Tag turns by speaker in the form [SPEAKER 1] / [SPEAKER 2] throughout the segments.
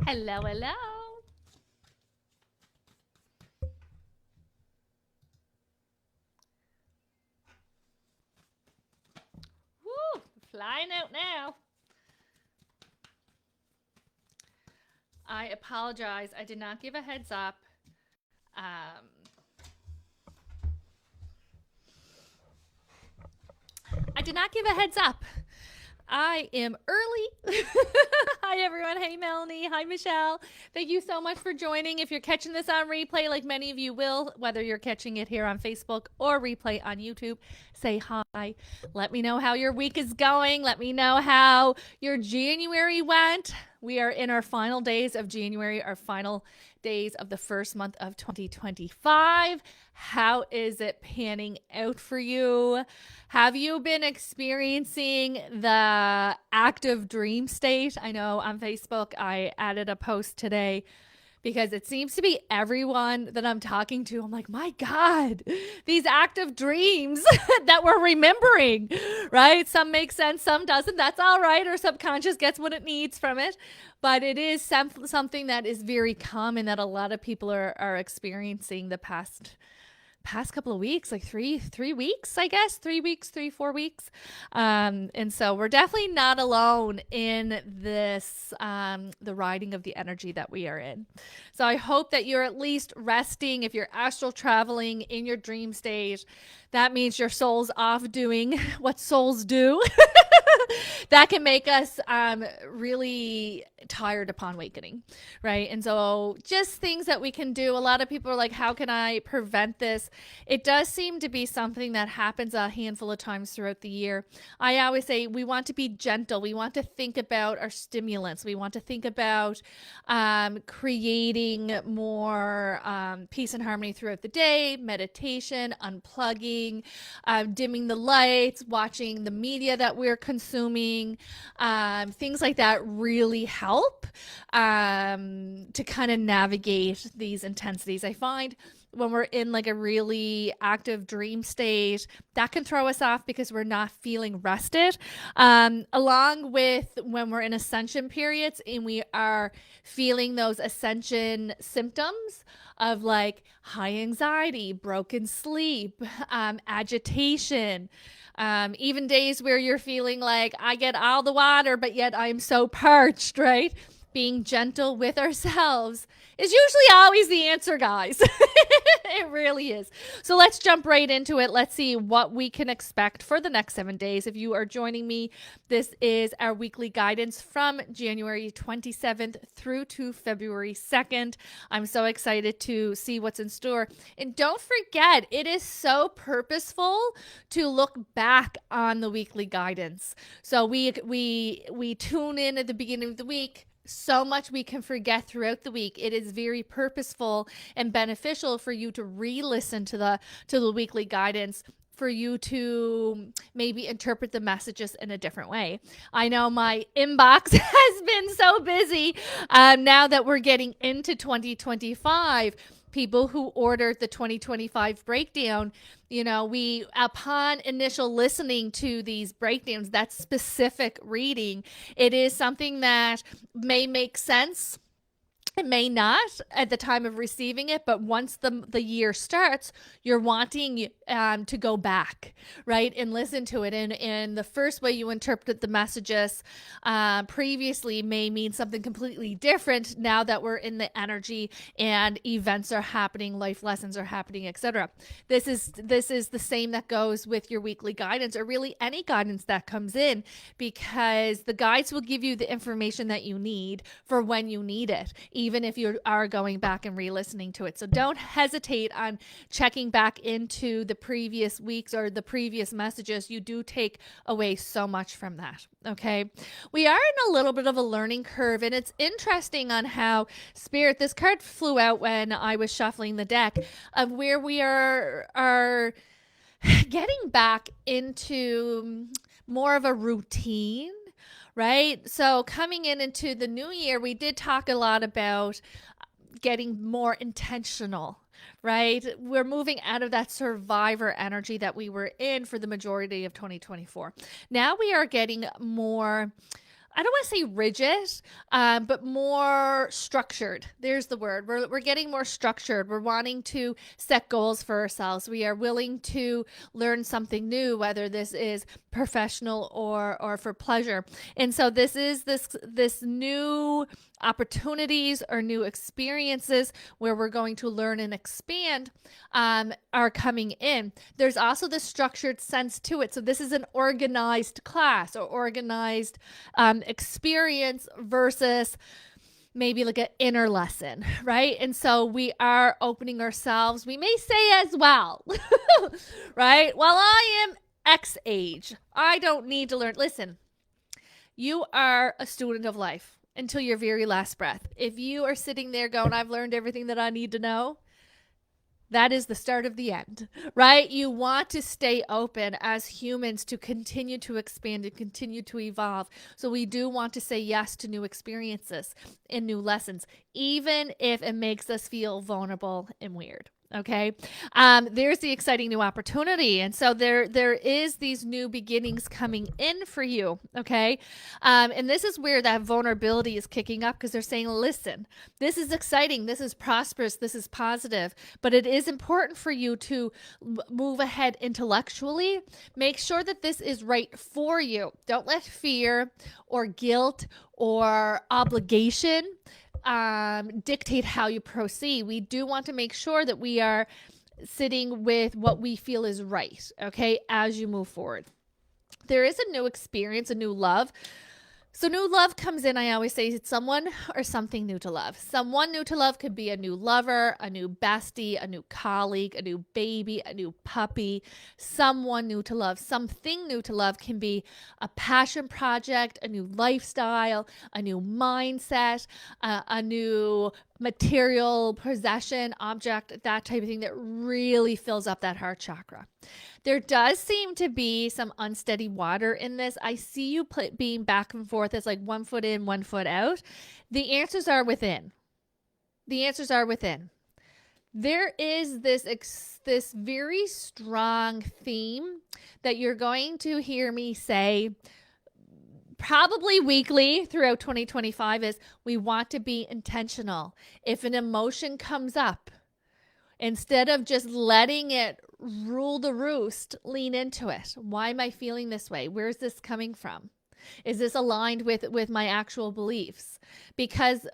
[SPEAKER 1] Hello, hello. Woo, flying out now. I apologize. I did not give a heads up. Um, I did not give a heads up. I am early. Hi, everyone. Hey, Melanie. Hi, Michelle. Thank you so much for joining. If you're catching this on replay, like many of you will, whether you're catching it here on Facebook or replay on YouTube, say hi. Let me know how your week is going. Let me know how your January went. We are in our final days of January, our final days of the first month of 2025. How is it panning out for you? Have you been experiencing the active dream state? I know on Facebook I added a post today because it seems to be everyone that I'm talking to. I'm like, my God, these active dreams that we're remembering, right? Some make sense, some doesn't. That's all right. Our subconscious gets what it needs from it. But it is something that is very common that a lot of people are experiencing the past couple of weeks, like three weeks, I guess, 3 weeks, 4 weeks. And so we're definitely not alone in this, the riding of the energy that we are in. So I hope that you're at least resting. If you're astral traveling in your dream state, that means your soul's off doing what souls do. That can make us really tired upon awakening, right? And so just things that we can do. A lot of people are like, how can I prevent this? It does seem to be something that happens a handful of times throughout the year. I always say we want to be gentle. We want to think about our stimulants. We want to think about creating more peace and harmony throughout the day, meditation, unplugging, dimming the lights, watching the media that we're consuming. Things like that really help to kind of navigate these intensities. I find when we're in like a really active dream state, that can throw us off because we're not feeling rested. Along with when we're in ascension periods and we are feeling those ascension symptoms of like high anxiety, broken sleep, agitation, even days where you're feeling like I get all the water, but yet I'm so parched, right? Being gentle with ourselves is usually always the answer, guys. It really is. So let's jump right into it. Let's see what we can expect for the next 7 days. If you are joining me, this is our weekly guidance from January 27th through to February 2nd. I'm so excited to see what's in store. And don't forget, it is so purposeful to look back on the weekly guidance. So we tune in at the beginning of the week. So much we can forget throughout the week. It is very purposeful and beneficial for you to re-listen to the weekly guidance, for you to maybe interpret the messages in a different way. I know my inbox has been so busy now that we're getting into 2025. People who ordered the 2025 breakdown, we, upon initial listening to these breakdowns, that specific reading, it is something that may make sense. It may not at the time of receiving it, but once the year starts, you're wanting to go back, right, and listen to it. And the first way you interpret the messages previously may mean something completely different now that we're in the energy and events are happening, life lessons are happening, etc. This is the same that goes with your weekly guidance, or really any guidance that comes in, because the guides will give you the information that you need for when you need it, even if you are going back and re-listening to it. So don't hesitate on checking back into the previous weeks or the previous messages. You do take away so much from that. Okay. We are in a little bit of a learning curve, and it's interesting on how Spirit, this card flew out when I was shuffling the deck, of where we are getting back into more of a routine, right? So coming into the new year, we did talk a lot about getting more intentional, right? We're moving out of that survivor energy that we were in for the majority of 2024. Now we are getting more I don't want to say rigid, but more structured. There's the word. We're getting more structured. We're wanting to set goals for ourselves. We are willing to learn something new, whether this is professional or for pleasure. And so this new opportunities or new experiences where we're going to learn and expand are coming in. There's also the structured sense to it. So this is an organized class or organized experience versus maybe like an inner lesson, right? And so we are opening ourselves, we may say as well, right? While I am X age, I don't need to learn. Listen, you are a student of life until your very last breath. If you are sitting there going, I've learned everything that I need to know, that is the start of the end, right? You want to stay open as humans to continue to expand and continue to evolve. So we do want to say yes to new experiences and new lessons, even if it makes us feel vulnerable and weird. Okay. There's the exciting new opportunity. And so there is these new beginnings coming in for you. Okay. And this is where that vulnerability is kicking up because they're saying, listen, this is exciting. This is prosperous. This is positive, but it is important for you to move ahead intellectually. Make sure that this is right for you. Don't let fear or guilt or obligation dictate how you proceed. We do want to make sure that we are sitting with what we feel is right, okay, as you move forward. There is a new experience, a new love. So new love comes in, I always say it's someone or something new to love. Someone new to love could be a new lover, a new bestie, a new colleague, a new baby, a new puppy, someone new to love. Something new to love can be a passion project, a new lifestyle, a new mindset, a new material possession, object, that type of thing that really fills up that heart chakra. There does seem to be some unsteady water in this. I see you being back and forth as like 1 foot in, 1 foot out. The answers are within. The answers are within. There is this very strong theme that you're going to hear me say probably weekly throughout 2025 is we want to be intentional. If an emotion comes up, instead of just letting it rule the roost, lean into it. Why am I feeling this way? Where is this coming from? Is this aligned with my actual beliefs? Because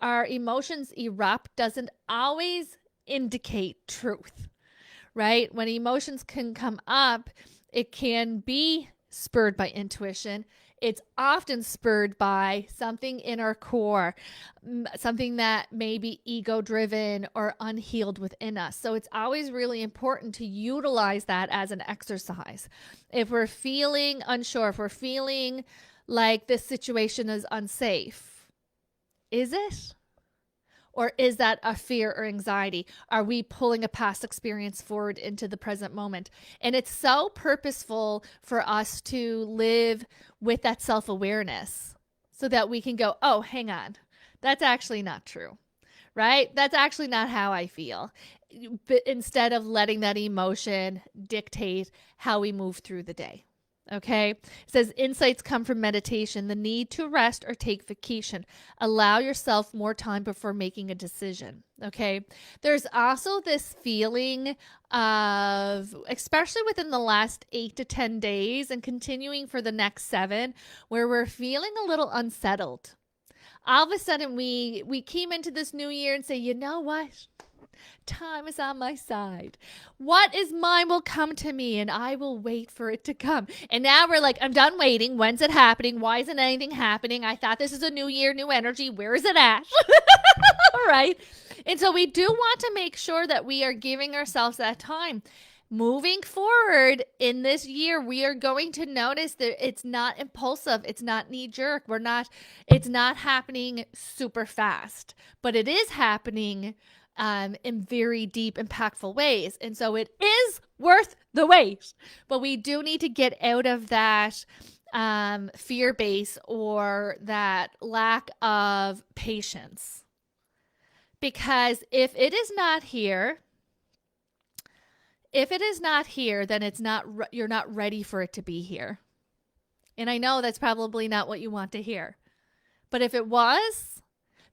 [SPEAKER 1] our emotions erupt doesn't always indicate truth, right? When emotions can come up, it can be spurred by intuition. It's often spurred by something in our core, something that may be ego-driven or unhealed within us. So it's always really important to utilize that as an exercise. If we're feeling unsure, if we're feeling like this situation is unsafe, is it? Or is that a fear or anxiety? Are we pulling a past experience forward into the present moment? And it's so purposeful for us to live with that self-awareness so that we can go, oh, hang on, that's actually not true, right? That's actually not how I feel. But instead of letting that emotion dictate how we move through the day. Okay. It says insights come from meditation, the need to rest or take vacation. Allow yourself more time before making a decision. Okay. There's also this feeling of, especially within the last 8 to 10 days and continuing for the next 7, where we're feeling a little unsettled. All of a sudden we came into this new year and say, you know what? Time is on my side. What is mine will come to me and I will wait for it to come. And now we're like, I'm done waiting. When's it happening? Why isn't anything happening? I thought this is a new year, new energy. Where is it at? All right. And so we do want to make sure that we are giving ourselves that time. Moving forward in this year, we are going to notice that it's not impulsive. It's not knee jerk. It's not happening super fast, but it is happening in very deep, impactful ways. And so it is worth the wait. But we do need to get out of that fear base or that lack of patience. Because if it is not here, then you're not ready for it to be here. And I know that's probably not what you want to hear. But if it was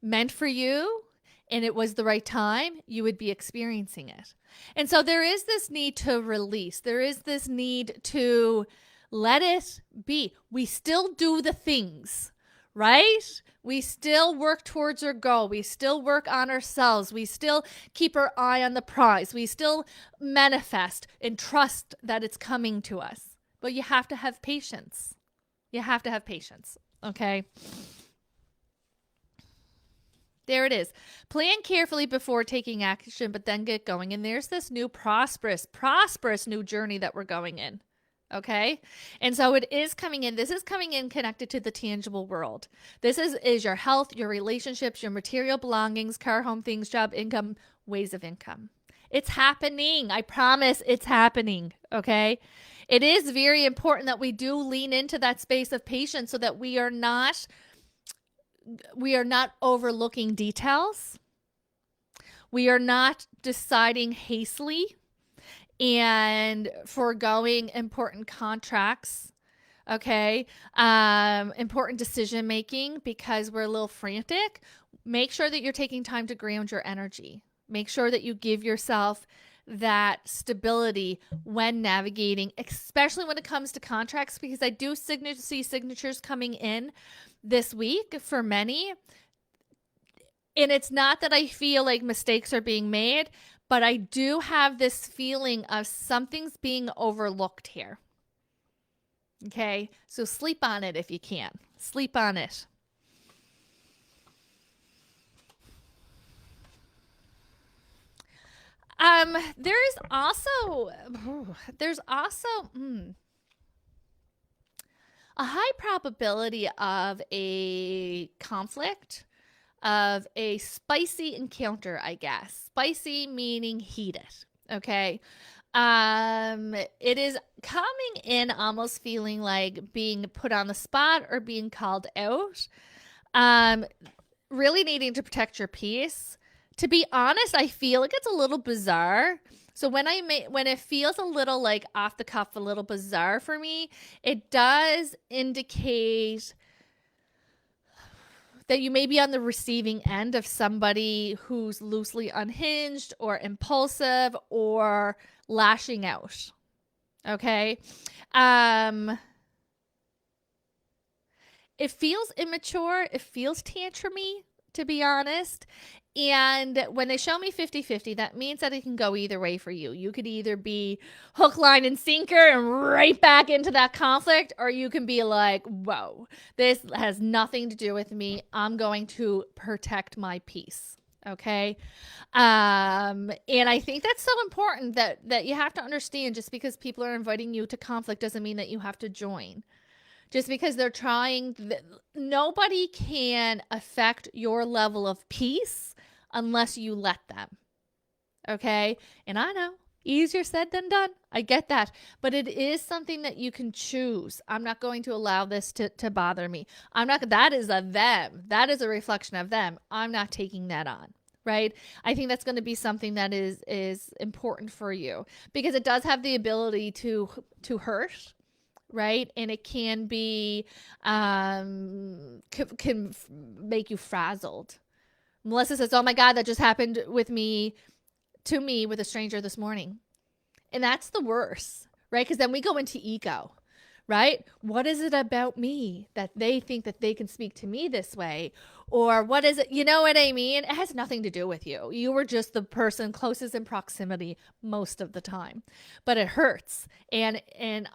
[SPEAKER 1] meant for you and it was the right time, you would be experiencing it. And so there is this need to release. There is this need to let it be. We still do the things, right? We still work towards our goal. We still work on ourselves. We still keep our eye on the prize. We still manifest and trust that it's coming to us. But you have to have patience. You have to have patience, okay? There it is. Plan carefully before taking action, but then get going. And there's this new prosperous new journey that we're going in. Okay. And so it is coming in. This is coming in connected to the tangible world. This is your health, your relationships, your material belongings, car, home, things, job, income, ways of income. It's happening. I promise it's happening. Okay. It is very important that we do lean into that space of patience so that we are not overlooking details. We are not deciding hastily and foregoing important contracts, okay? Important decision making because we're a little frantic. Make sure that you're taking time to ground your energy. Make sure that you give yourself that stability when navigating, especially when it comes to contracts, because I do see signatures coming in this week for many. And it's not that I feel like mistakes are being made, but I do have this feeling of something's being overlooked here. Okay, so sleep on it if you can. Sleep on it. There's also a high probability of a conflict, of a spicy encounter, I guess. Spicy meaning heated, okay? It is coming in almost feeling like being put on the spot or being called out. Really needing to protect your peace. To be honest, I feel like it's a little bizarre. So when it feels a little like off the cuff, a little bizarre for me, it does indicate that you may be on the receiving end of somebody who's loosely unhinged or impulsive or lashing out. Okay. It feels immature. It feels tantrumy, to be honest. And when they show me 50-50, that means that it can go either way for you. You could either be hook, line, and sinker and right back into that conflict, or you can be like, whoa, this has nothing to do with me. I'm going to protect my peace. Okay. And I think that's so important that you have to understand, just because people are inviting you to conflict doesn't mean that you have to join. Just because they're trying, nobody can affect your level of peace unless you let them. Okay? And I know, easier said than done. I get that. But it is something that you can choose. I'm not going to allow this to bother me. That is a them. That is a reflection of them. I'm not taking that on. Right? I think that's going to be something that is important for you, because it does have the ability to hurt. Right? And it can be, can make you frazzled. Melissa says, oh my God, that just happened to me with a stranger this morning. And that's the worst, right? Because then we go into ego, right? What is it about me that they think that they can speak to me this way? Or what is it? You know what I mean? It has nothing to do with you. You were just the person closest in proximity most of the time. But it hurts. And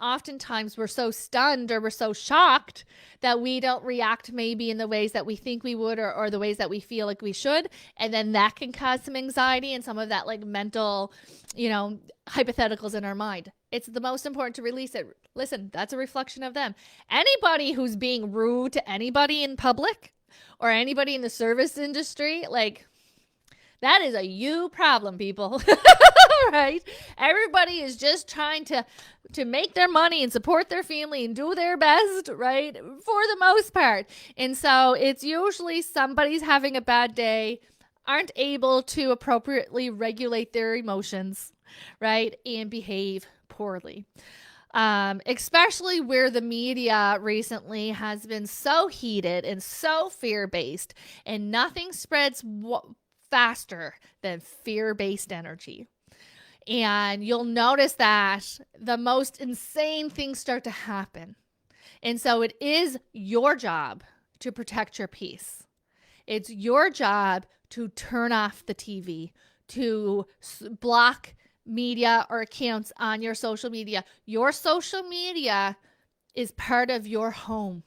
[SPEAKER 1] oftentimes we're so stunned or we're so shocked that we don't react maybe in the ways that we think we would, or the ways that we feel like we should. And then that can cause some anxiety and some of that like mental, hypotheticals in our mind. It's the most important to release it. Listen, that's a reflection of them. Anybody who's being rude to anybody in public or anybody in the service industry, like, that is a you problem, people. Right? Everybody is just trying to make their money and support their family and do their best, right? For the most part. And so it's usually somebody's having a bad day, aren't able to appropriately regulate their emotions, right? And behave poorly. especially where the media recently has been so heated and so fear-based, and nothing spreads faster than fear-based energy. And you'll notice that the most insane things start to happen. And so it is your job to protect your peace. It's your job to turn off the TV, to block media or accounts on your social media. Your social media is part of your home.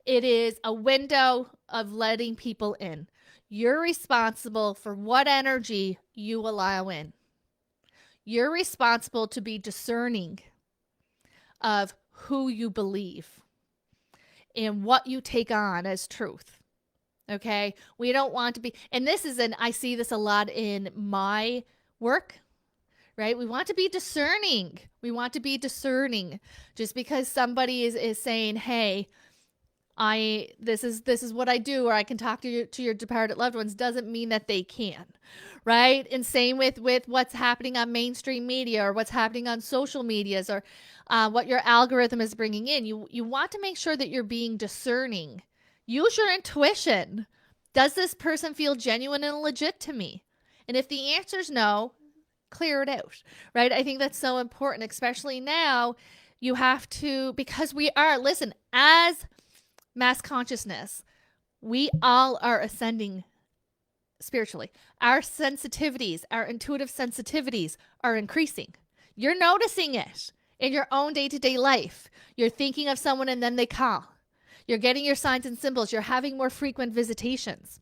[SPEAKER 1] It is a window of letting people in. You're responsible for what energy you allow in. You're responsible to be discerning of who you believe and what you take on as truth. Okay? We don't want to be, and I see this a lot in my work, right? We want to be discerning. We want to be discerning. Just because somebody is saying, hey, this is what I do, or I can talk to your departed loved ones, doesn't mean that they can, right? And same with what's happening on mainstream media, or what's happening on social medias, or what your algorithm is bringing in. You want to make sure that you're being discerning. Use your intuition. Does this person feel genuine and legit to me? And if the answer is no, clear it out, right? I think that's so important, especially now. You have to, because we are, listen, as mass consciousness, we all are ascending spiritually. Our sensitivities, our intuitive sensitivities are increasing. You're noticing it in your own day-to-day life. You're thinking of someone and then they call. You're getting your signs and symbols. You're having more frequent visitations.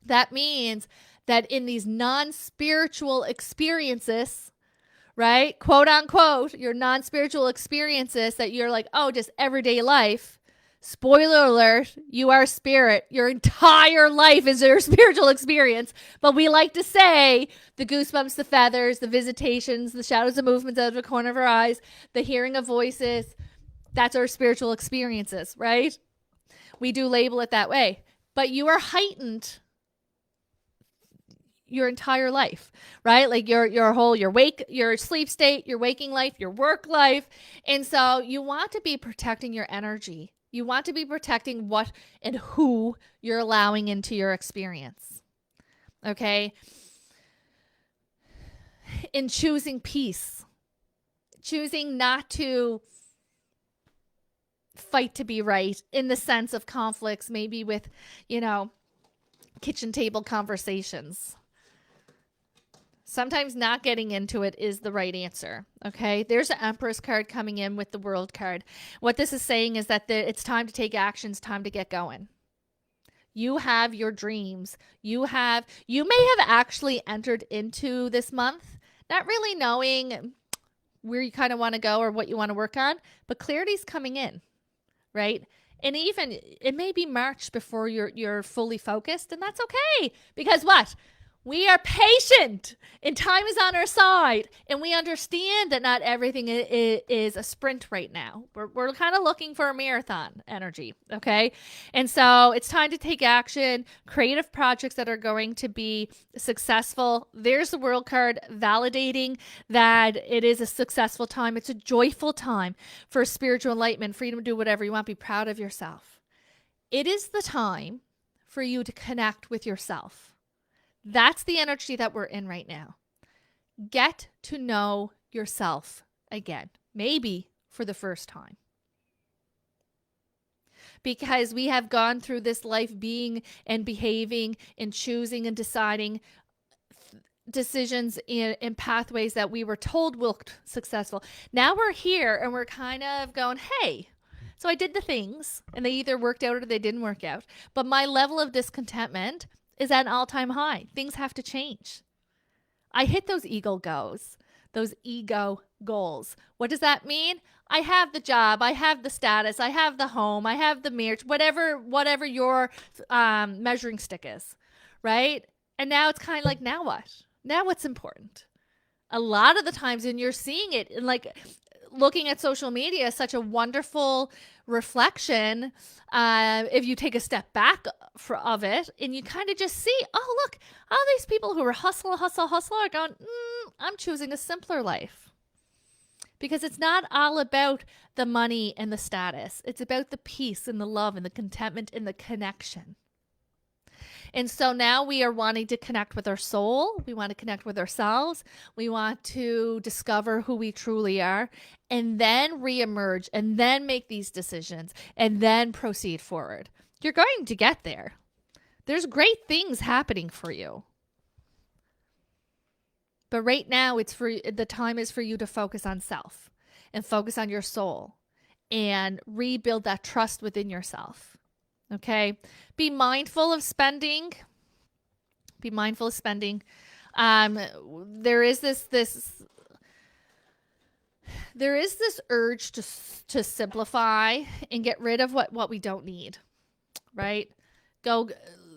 [SPEAKER 1] That means that in these non-spiritual experiences, right, quote unquote, your non-spiritual experiences that you're like, oh, just everyday life. Spoiler alert, you are spirit. Your entire life is your spiritual experience. But we like to say the goosebumps, the feathers, the visitations, the shadows, the movements out of the corner of our eyes, the hearing of voices, that's our spiritual experiences, right? We do label it that way. But you are heightened your entire life, right? Like your sleep state, your waking life, your work life. And so you want to be protecting your energy. You want to be protecting what and who you're allowing into your experience. Okay? In choosing peace, choosing not to fight to be right in the sense of conflicts, maybe with, kitchen table conversations. Sometimes not getting into it is the right answer, okay? There's an Empress card coming in with the World card. What this is saying is that it's time to take action. It's time to get going. You have your dreams. You may have actually entered into this month not really knowing where you kind of want to go or what you want to work on, but clarity's coming in, right? And even it may be March before you're fully focused, and that's okay, because what? We are patient and time is on our side, and we understand that not everything is a sprint right now. We're kind of looking for a marathon energy, okay? And so it's time to take action, creative projects that are going to be successful. There's the World card validating that it is a successful time. It's a joyful time for spiritual enlightenment, freedom to do whatever you want, be proud of yourself. It is the time for you to connect with yourself. That's the energy that we're in right now. Get to know yourself again, maybe for the first time. Because we have gone through this life being and behaving and choosing and deciding decisions in pathways that we were told looked successful. Now we're here and we're kind of going, hey, so I did the things and they either worked out or they didn't work out. But my level of discontentment is at an all-time high. Things have to change. I hit those ego goals. What does that mean? I have the job, I have the status, I have the home, I have the marriage, whatever your measuring stick is, right? And now it's kind of like, now what? Now what's important? A lot of the times, and you're seeing it, and like looking at social media is such a wonderful reflection. If you take a step back of it and you kind of just see, oh, look, all these people who are hustle are going, I'm choosing a simpler life. because it's not all about the money and the status. It's about the peace and the love and the contentment and the connection. And so now we are wanting to connect with our soul. We want to connect with ourselves. We want to discover who we truly are and then reemerge and then make these decisions and then proceed forward. You're going to get there. There's great things happening for you. But right now the time is for you to focus on self and focus on your soul and rebuild that trust within yourself. Okay? Be mindful of spending. Be mindful of spending. There is this urge to simplify and get rid of what we don't need. Right? Go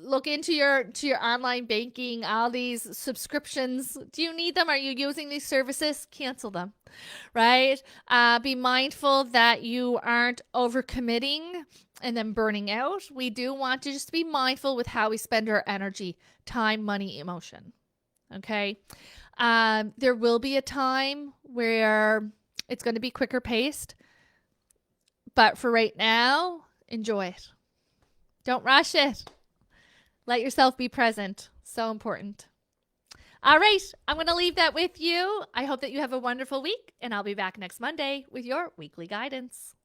[SPEAKER 1] look into your online banking, all these subscriptions. Do you need them? Are you using these services? Cancel them, right? Be mindful that you aren't overcommitting and then burning out. We do want to just be mindful with how we spend our energy, time, money, emotion. Okay. There will be a time where it's going to be quicker paced, but for right now, enjoy it. Don't rush it. Let yourself be present. So important. All right. I'm going to leave that with you. I hope that you have a wonderful week, and I'll be back next Monday with your weekly guidance.